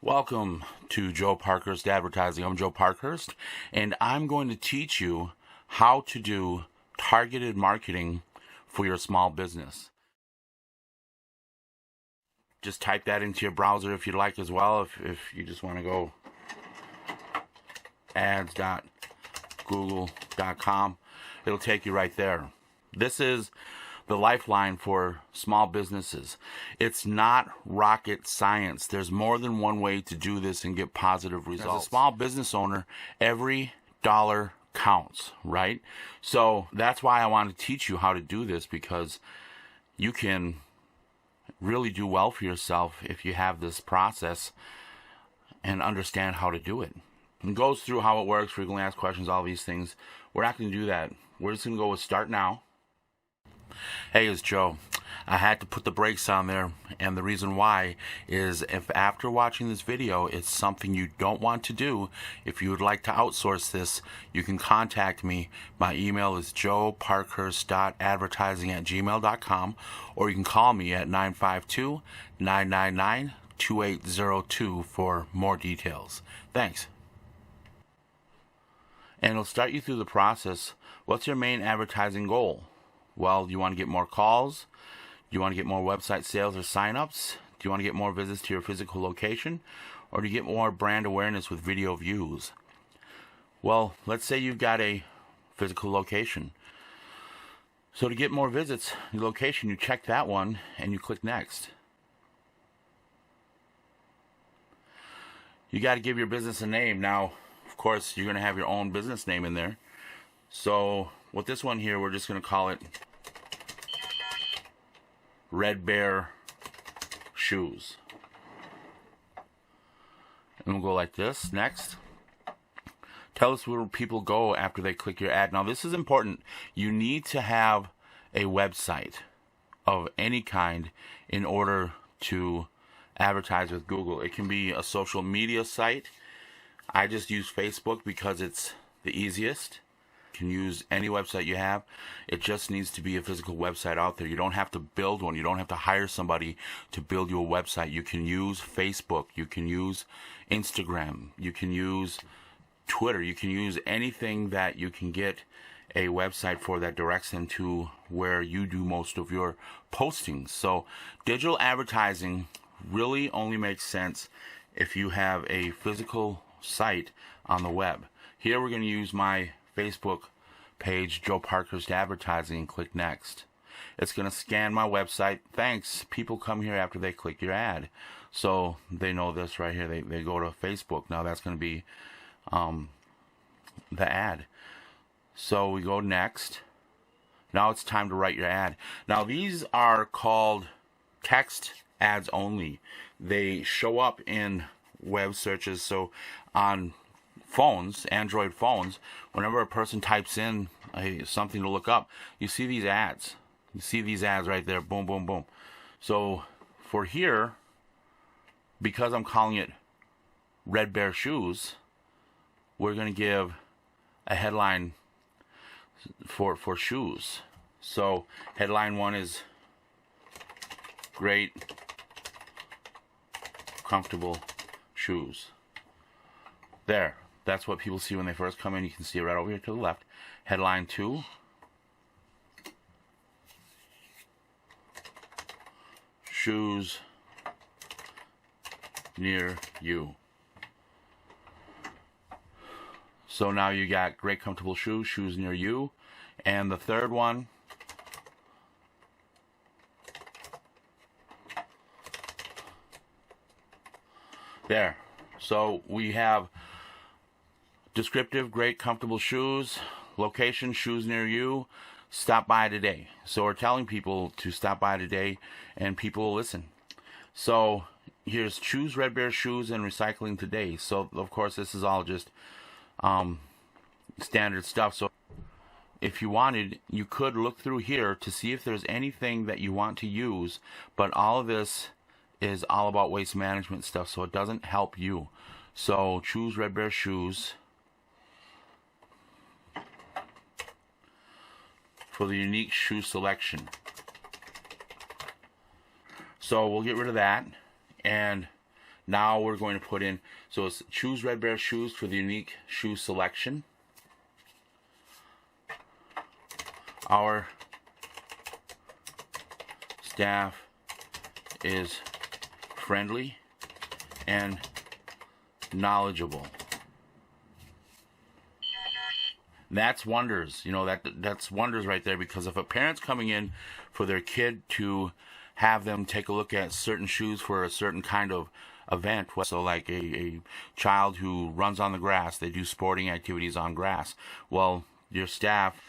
Welcome to Joe Parkhurst Advertising. I'm Joe Parkhurst, and I'm going to teach you how to do targeted marketing for your small business. Just type that into your browser if you'd like as well. If you just want to go ads.google.com, it'll take you right there. This is the lifeline for small businesses. It's not rocket science. There's more than one way to do this and get positive results. As a small business owner, every dollar counts, right? So that's why I want to teach you how to do this, because you can really do well for yourself if you have this process and understand how to do it. It goes through how it works, frequently asked questions, all these things. We're not going to do that. We're just going to go with start now. Hey, it's Joe. I had to put the brakes on there, and the reason why is if after watching this video it's something you don't want to do, if you would like to outsource this, you can contact me. My email is joeparkhurst.advertising@gmail.com, or you can call me at 952-999-2802 for more details. Thanks. And it'll start you through the process. What's your main advertising goal? Well, do you want to get more calls? Do you want to get more website sales or signups? Do you want to get more visits to your physical location? Or do you get more brand awareness with video views? Well, let's say you've got a physical location. So to get more visits, your location, you check that one and you click next. You got to give your business a name. Now, of course, you're going to have your own business name in there. So with this one here, we're just going to call it Red Bear Shoes. And we'll go like this. Next. Tell us where people go after they click your ad. Now, this is important. You need to have a website of any kind in order to advertise with Google. It can be a social media site. I just use Facebook because it's the easiest. You can use any website you have. It just needs to be a physical website out there. You don't have to build one. You don't have to hire somebody to build you a website. You can use Facebook. You can use Instagram. You can use Twitter. You can use anything that you can get a website for that directs them to where you do most of your postings. So digital advertising really only makes sense if you have a physical site on the web. Here we're going to use my Facebook page, Joe Parkhurst Advertising, and click next. It's going to scan my website. Thanks. People come here after they click your ad. So they know this right here. They go to Facebook. Now that's going to be the ad. So we go next. Now it's time to write your ad. Now these are called text ads only. They show up in web searches. So on phones, Android phones, whenever a person types in something to look up, you see these ads. You see these ads right there. Boom, boom, boom. So for here, because I'm calling it Red Bear Shoes, we're going to give a headline for shoes. So headline one is great, comfortable shoes. There. That's what people see when they first come in. You can see it right over here to the left. Headline 2. Shoes near you. So now you got great comfortable shoes, shoes near you. And the third one, there. So we have descriptive, great, comfortable shoes. Location, shoes near you. Stop by today. So we're telling people to stop by today, and people will listen. So here's choose Red Bear shoes and recycling today. So of course this is all just standard stuff. So if you wanted, you could look through here to see if there's anything that you want to use. But all of this is all about waste management stuff, so it doesn't help you. So choose Red Bear shoes for the unique shoe selection. So we'll get rid of that. And Now we're going to put in, so it's choose Red Bear shoes for the unique shoe selection. Our staff is friendly and knowledgeable. That's wonders. That's wonders right there, because if a parent's coming in for their kid to have them take a look at certain shoes for a certain kind of event, so like a child who runs on the grass, they do sporting activities on grass, well, your staff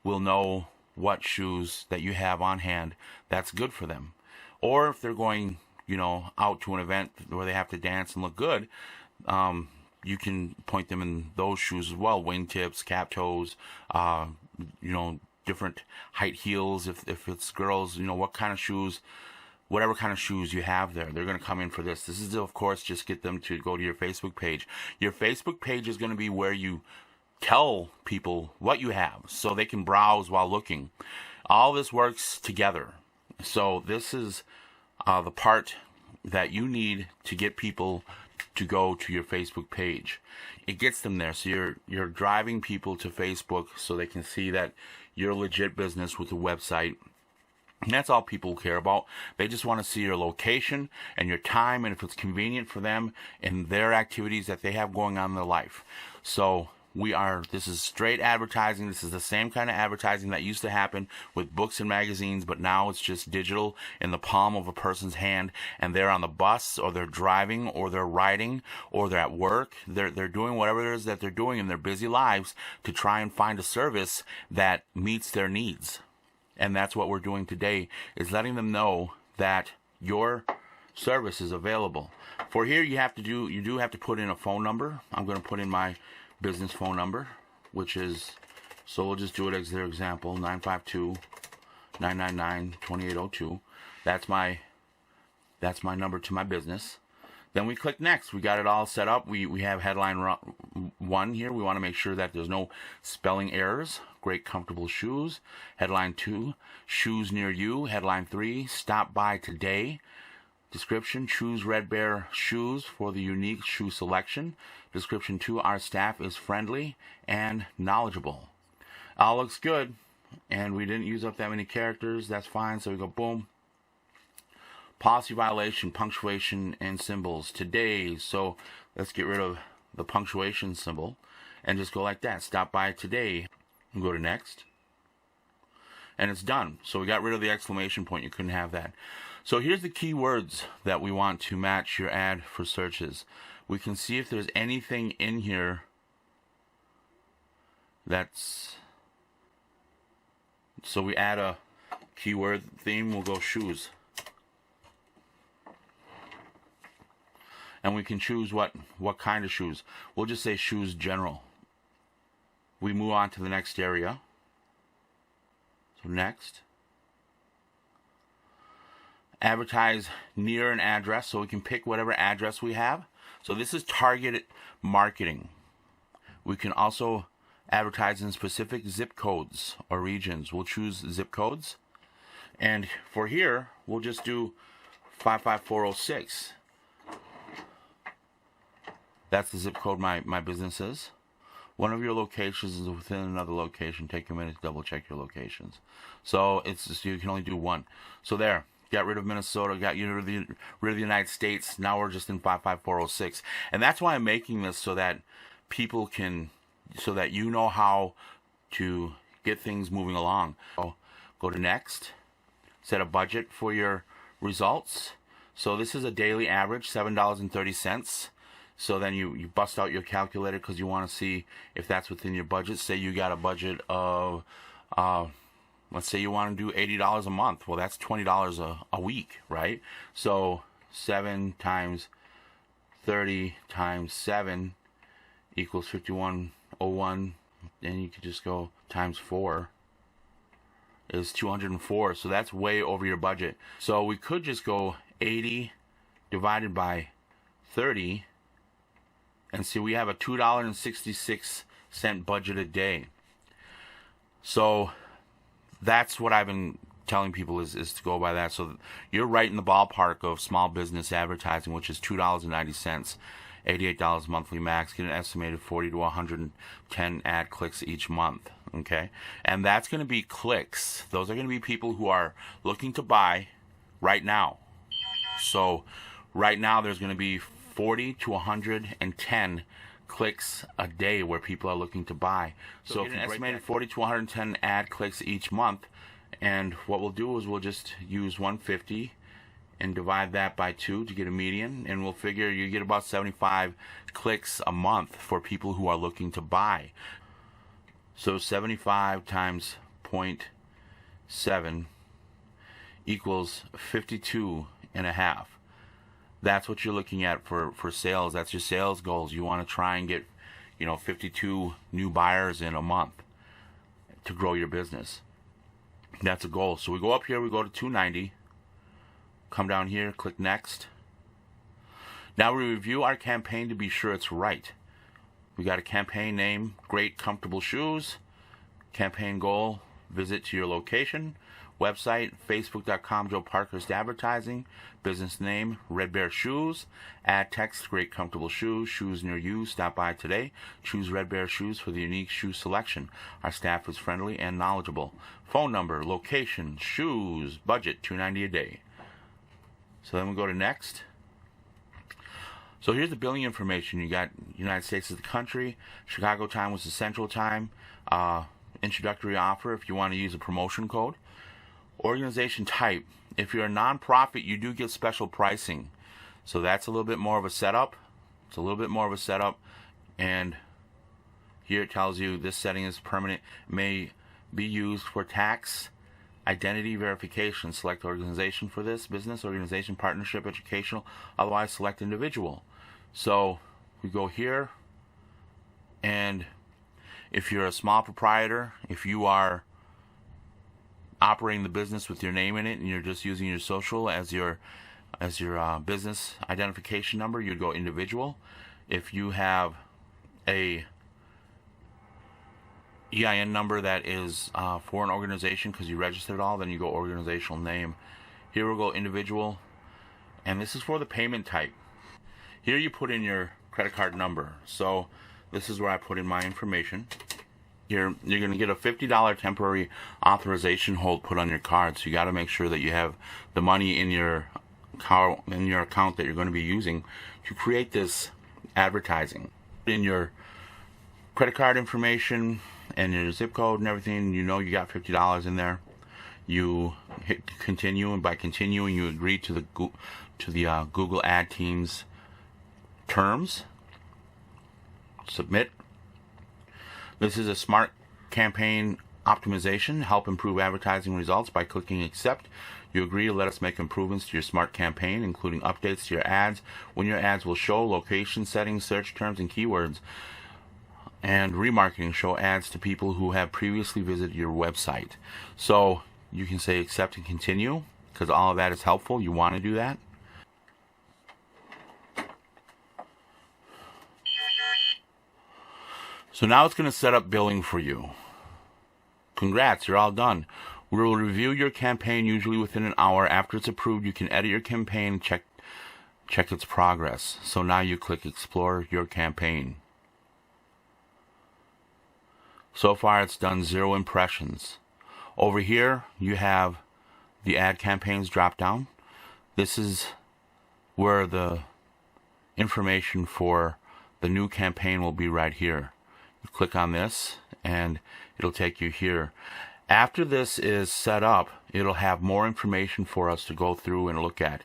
will know what shoes that you have on hand that's good for them. Or if they're going, out to an event where they have to dance and look good, you can point them in those shoes as well. Wingtips, cap toes, different height heels. If it's girls, what kind of shoes, whatever kind of shoes you have there, they're going to come in for this. This is, of course, just get them to go to your Facebook page. Your Facebook page is going to be where you tell people what you have so they can browse while looking. All this works together. So this is the part that you need to get people to go to your Facebook page. It gets them there. So you're driving people to Facebook so they can see that you're a legit business with a website. And that's all people care about. They just want to see your location and your time, and if it's convenient for them and their activities that they have going on in their life. So this is straight advertising. This is the same kind of advertising that used to happen with books and magazines, but now it's just digital in the palm of a person's hand, and they're on the bus, or they're driving, or they're riding, or they're at work. They're doing whatever it is that they're doing in their busy lives to try and find a service that meets their needs. And that's what we're doing today, is letting them know that your service is available. For here, you do have to put in a phone number. I'm going to put in my business phone number, which is, so we'll just do it as their example, 952-999-2802. That's my number to my business. Then we click next. We got it all set up. We have headline 1 here. We want to make sure that there's no spelling errors. Great comfortable shoes. Headline 2, shoes near you. Headline 3, stop by today. Description, choose Red Bear shoes for the unique shoe selection. Description 2, our staff is friendly and knowledgeable. All looks good, and we didn't use up that many characters. That's fine. So we go boom. Policy violation, punctuation, and symbols. Today, so let's get rid of the punctuation symbol and just go like that. Stop by today. And go to next. And it's done. So we got rid of the exclamation point. You couldn't have that. So here's the keywords that we want to match your ad for searches. We can see if there's anything in here that's... So we add a keyword theme. We'll go shoes. And we can choose what kind of shoes. We'll just say shoes general. We move on to the next area. So next. Advertise near an address, so we can pick whatever address we have. So this is targeted marketing. We can also advertise in specific zip codes or regions. We'll choose zip codes. And for here, we'll just do 55406. That's the zip code my business is. One of your locations is within another location. Take a minute to double check your locations. So it's just, you can only do one. So there, got rid of Minnesota, got rid of the United States. Now we're just in 55406. And that's why I'm making this, so that people can, so that you know how to get things moving along. So go to next. Set a budget for your results. So this is a daily average, $7.30. So then you bust out your calculator because you want to see if that's within your budget. Say you got a budget of, let's say you want to do $80 a month. Well, that's $20 a week, right? So 7 times 30 times 7 equals 5101. And you could just go times 4 is 204. So that's way over your budget. So we could just go 80 divided by 30. And see, we have a $2.66 budget a day. So that's what I've been telling people is to go by that. So you're right in the ballpark of small business advertising, which is $2.90, $88 monthly max. Get an estimated 40 to 110 ad clicks each month. Okay, and that's going to be clicks. Those are going to be people who are looking to buy right now. So right now there's going to be 40 to 110 clicks a day where people are looking to buy. So if you estimated 40 to 110 ad clicks each month, and what we'll do is we'll just use 150 and divide that by 2 to get a median, and we'll figure you get about 75 clicks a month for people who are looking to buy. So 75 times 0.7 equals 52.5. That's what you're looking at for sales. That's your sales goals. You want to try and get, 52 new buyers in a month to grow your business. That's a goal. So we go up here, we go to 290, come down here, click next. Now we review our campaign to be sure it's right. We got a campaign name, Great Comfortable Shoes. Campaign goal, visit to your location. Website, facebook.com, Joe Parkhurst Advertising. Business name, Red Bear Shoes. Add text, Great Comfortable Shoes. Shoes near you. Stop by today. Choose Red Bear Shoes for the unique shoe selection. Our staff is friendly and knowledgeable. Phone number, location, shoes, budget, $290 a day. So then we go to next. So here's the billing information. You got United States as the country. Chicago time was the central time. Introductory offer if you want to use a promotion code. Organization type. If you're a nonprofit, you do get special pricing. So that's a little bit more of a setup. It's a little bit more of a setup. And here it tells you this setting is permanent. May be used for tax, identity verification. Select organization for this. Business, organization, partnership, educational. Otherwise, select individual. So we go here. And if you're a small proprietor, if you are operating the business with your name in it and you're just using your social as your business identification number, you'd go individual. If you have a EIN number that is for an organization because you registered it all, then you go organizational name. Here we'll go individual, and this is for the payment type. Here you put in your credit card number. So this is where I put in my information. You're going to get a $50 temporary authorization hold put on your card. So you got to make sure that you have the money in your account that you're going to be using to create this advertising. In your credit card information and your zip code and everything, you got $50 in there. You hit continue, and by continuing, you agree to the Google Ad Team's terms. Submit. This is a smart campaign optimization. Help improve advertising results by clicking accept. You agree to let us make improvements to your smart campaign, including updates to your ads, when your ads will show, location settings, search terms, and keywords. And remarketing, show ads to people who have previously visited your website. So you can say accept and continue, because all of that is helpful. You want to do that. So now it's going to set up billing for you. Congrats, you're all done. We will review your campaign usually within an hour. After it's approved, you can edit your campaign and check its progress. So now you click Explore Your Campaign. So far it's done 0 impressions. Over here you have the ad campaigns drop down. This is where the information for the new campaign will be right here. You click on this and it'll take you here. After this is set up, it'll have more information for us to go through and look at.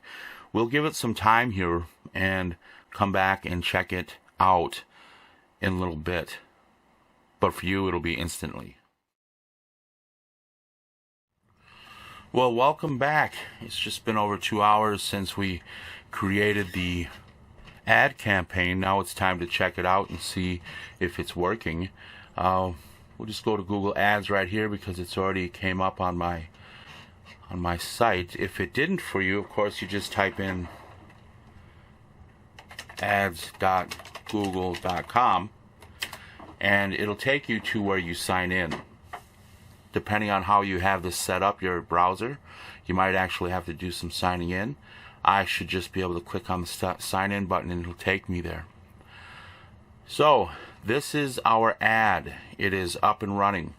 We'll give it some time here and come back and check it out in a little bit. But for you, it'll be instantly. Well, welcome back. It's just been over 2 hours since we created the ad campaign. Now it's time to check it out and see if it's working. We'll just go to Google Ads right here because it's already came up on my site. If it didn't for you, of course, you just type in ads.google.com and it'll take you to where you sign in. depending on how you have this set up, your browser, you might actually have to do some signing in. I should just be able to click on the sign in button and it'll take me there. So this is our ad. It is up and running.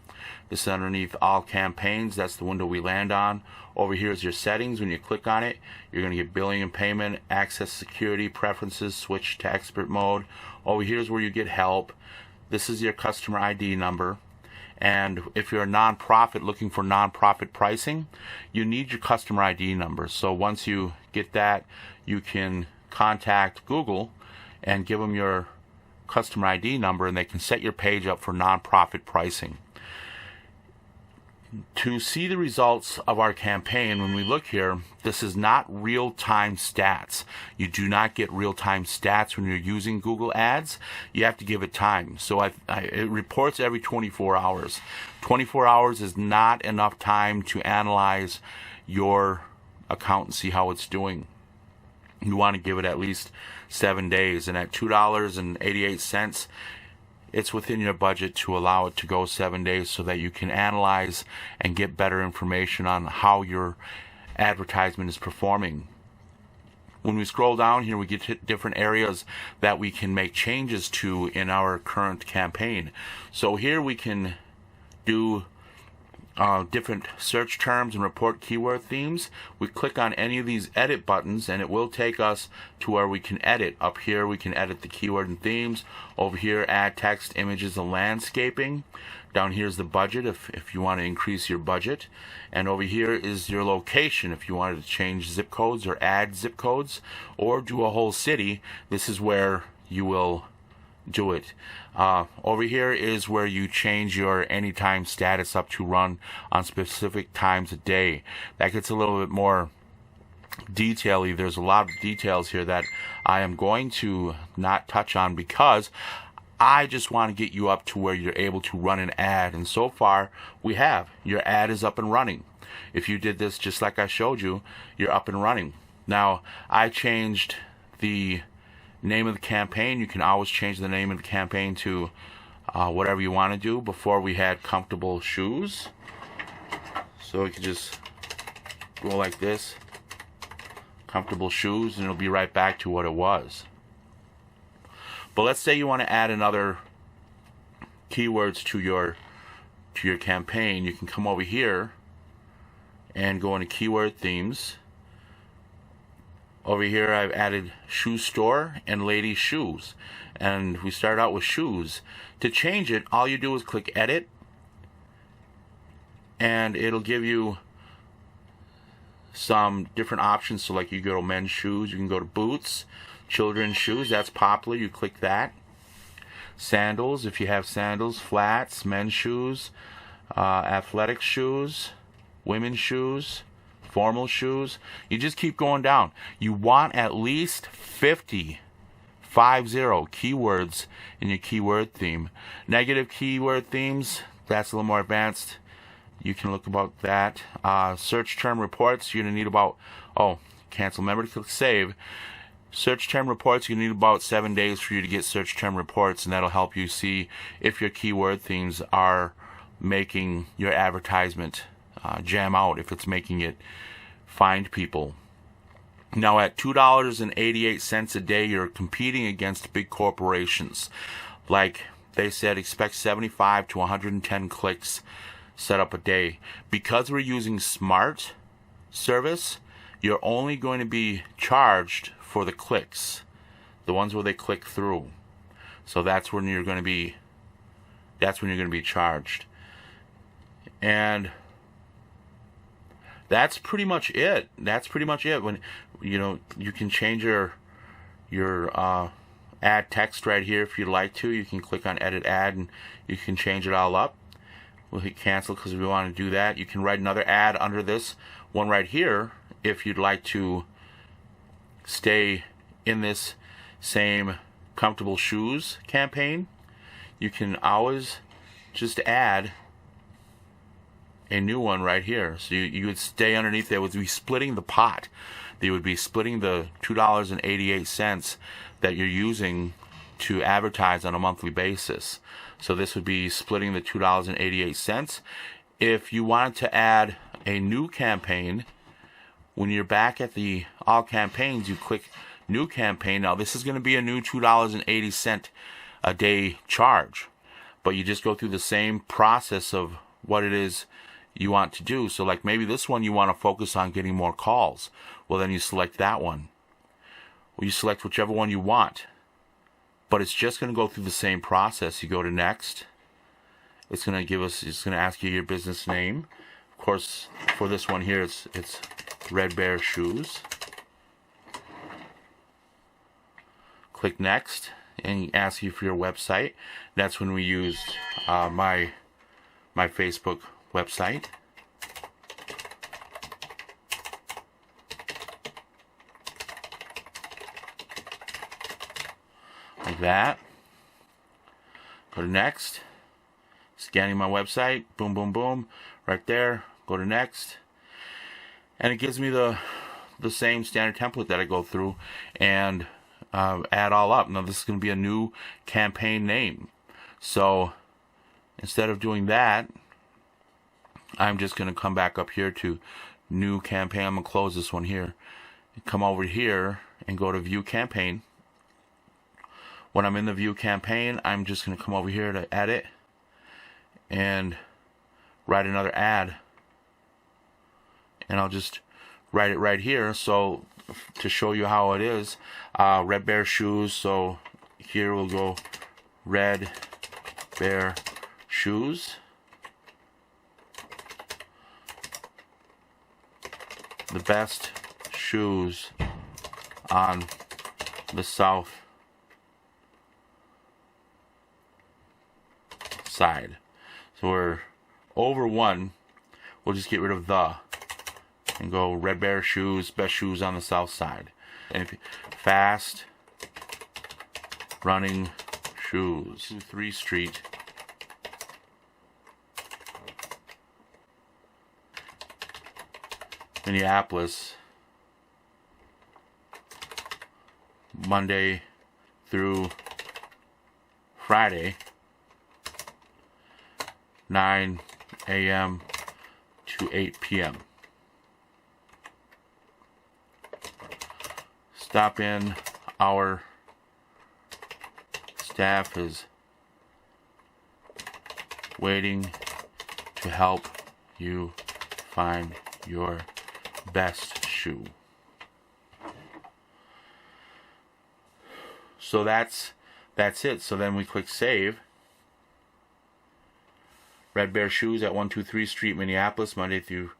This is underneath all campaigns. That's the window we land on. Over here is your settings. When you click on it, you're going to get billing and payment, access, security, preferences, switch to expert mode. Over here is where you get help. This is your customer ID number. And if you're a nonprofit looking for nonprofit pricing, you need your customer ID number. So once you get that, you can contact Google and give them your customer ID number, and they can set your page up for nonprofit pricing. To see the results of our campaign, when we look here, this is not real-time stats. You do not get real-time stats when you're using Google Ads. You have to give it time. So it reports every 24 hours. 24 hours is not enough time to analyze your account and see how it's doing. You want to give it at least 7 days. And at $2.88, it's within your budget to allow it to go 7 days so that you can analyze and get better information on how your advertisement is performing. When we scroll down here, we get to different areas that we can make changes to in our current campaign. So here we can do different search terms and report keyword themes. We click on any of these edit buttons and it will take us to where we can edit. Up here we can edit the keyword and themes. Over here, add text, images, and landscaping. Down here is the budget if you want to increase your budget. And over here is your location if you wanted to change zip codes or add zip codes or do a whole city. This is where you will do it. Over here is where you change your anytime status up to run on specific times a day. That gets a little bit more detail-y. There's a lot of details here that I am going to not touch on because I just want to get you up to where you're able to run an ad. And so far we have. Your ad is up and running. If you did this just like I showed you, you're up and running. Now I changed the name of the campaign. You can always change the name of the campaign to whatever you want to do. Before we had comfortable shoes, so we could just go like this, comfortable shoes, and it'll be right back to what it was. But let's say you want to add another keywords to your campaign. You can come over here and go into keyword themes. Over here I've added shoe store and ladies shoes, and we start out with shoes. To change it, all you do is click edit and it'll give you some different options. So like you go to men's shoes, you can go to boots, children's shoes, that's popular, you click that. Sandals, if you have sandals, flats, men's shoes, athletic shoes, women's shoes, formal shoes. You just keep going down. You want at least 50 keywords in your keyword theme. Negative keyword themes, that's a little more advanced. You can look about that. Search term reports, you're going to need about, cancel, remember to click save. Search term reports, you need about 7 days for you to get search term reports, and that'll help you see if your keyword themes are making your advertisement jam out, if it's making it find people. Now at $2.88 a day, you're competing against big corporations. Like they said, expect 75 to 110 clicks set up a day. Because we're using smart service, you're only going to be charged for the clicks, the ones where they click through. So that's when you're going to be charged. And that's pretty much it. When you can change your ad text right here if you'd like to. You can click on edit ad and you can change it all up. We'll hit cancel because we want to do that. You can write another ad under this one right here if you'd like to stay in this same comfortable shoes campaign. You can always just add a new one right here. So you would stay underneath there. Would be splitting the pot. They would be splitting the $2.88 that you're using to advertise on a monthly basis. So this would be splitting the $2.88. if you wanted to add a new campaign, when you're back at the all campaigns, you click new campaign. Now this is going to be a new $2.80 a day charge, but you just go through the same process of what it is you want to do. So like maybe this one you want to focus on getting more calls. Well, then you select that one. Well, you select whichever one you want, but it's just going to go through the same process. You go to next. It's going to ask you your business name. Of course, for this one here, it's Red Bear Shoes. Click next, and ask you for your website. That's when we used my Facebook website. Like that. Go to next. Scanning my website. Boom, boom, boom. Right there. Go to next. And it gives me the same standard template that I go through and add all up. Now this is going to be a new campaign name. So instead of doing that, I'm just going to come back up here to new campaign. I'm going to close this one here. Come over here and go to view campaign. When I'm in the view campaign, I'm just going to come over here to edit and write another ad. And I'll just write it right here. So to show you how it is, Red Bear Shoes. So here we'll go Red Bear Shoes. The best shoes on the south side. So we're over one. We'll just get rid of the and go Red Bear Shoes, best shoes on the south side. And fast running shoes. 3 Street. Minneapolis, Monday through Friday, 9 a.m. to 8 p.m. Stop in. Our staff is waiting to help you find your best shoe. So that's it. So then we click save. Red Bear Shoes at 123 Street, Minneapolis, Monday through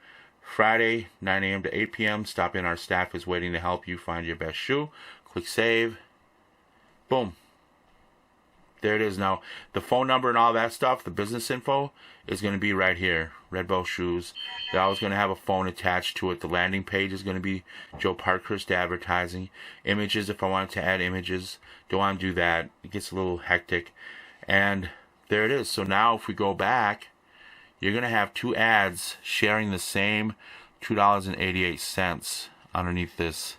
Friday, 9 a.m. to 8 p.m. Stop in. Our staff is waiting to help you find your best shoe. Click save. Boom. There it is. Now, the phone number and all that stuff, the business info, is going to be right here. Red Bear Shoes. They're always going to have a phone attached to it. The landing page is going to be Joe Parkhurst Advertising. Images, if I wanted to add images, don't want to do that. It gets a little hectic. And there it is. So now if we go back, you're going to have 2 ads sharing the same $2.88 underneath this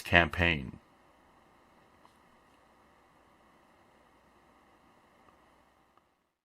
campaign.